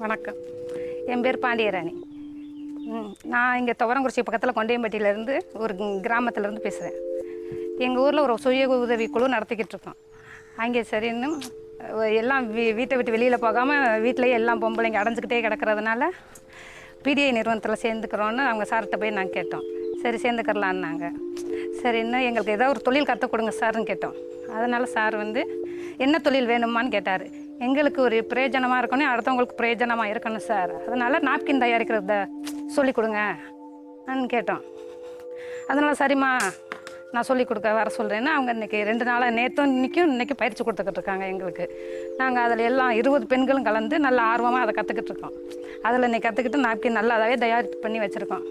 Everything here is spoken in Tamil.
வணக்கம். என் பேர் பாண்டியராணி. நான் இங்கே துவரங்குறிச்சி பக்கத்தில் கொண்டையம்பட்டியிலேருந்து ஒரு கிராமத்துலேருந்து பேசுகிறேன். எங்கள் ஊரில் ஒரு சுய உதவி குழு நடத்திக்கிட்டு இருக்கோம். அங்கே சரின்னு எல்லாம் வீட்டை விட்டு வெளியில் போகாமல் வீட்டிலேயே எல்லாம் பொம்பளைங்க அடைஞ்சிக்கிட்டே கிடக்கிறதுனால பிடிஐ நிறுவனத்தில் சேர்ந்துக்கிறோன்னு அவங்க சார்கிட்ட போய் நாங்கள் கேட்டோம். சரி சேர்ந்துக்கிறலான்னாங்க. சரின்னு எங்களுக்கு ஏதோ ஒரு தொழில் கற்றுக் கொடுங்க சார்ன்னு கேட்டோம். அதனால் சார் வந்து என்ன தொழில் வேணுமான்னு கேட்டார். எங்களுக்கு ஒரு பிரயோஜனமாக இருக்கணும், அடுத்தவங்களுக்கு பிரயோஜனமாக இருக்கணும் சார், அதனால் நாப்கின் தயாரிக்கிறத சொல்லிக் கொடுங்கன்னு கேட்டோம். அதனால் சரிம்மா நான் சொல்லிக் கொடுக்க வர சொல்கிறேன்னு அவங்க இன்றைக்கி 2 நாளாக நேற்றும் இன்றைக்கும் பயிற்சி கொடுத்துக்கிட்டு இருக்காங்க எங்களுக்கு. நாங்கள் அதில் எல்லாம் 20 பெண்களும் கலந்து நல்ல ஆர்வமாக அதை கற்றுக்கிட்டு இருக்கோம். அதில் இன்றைக்கி கற்றுக்கிட்டு நாப்கின் நல்லா அதாவே தயாரித்து பண்ணி வச்சுருக்கோம்.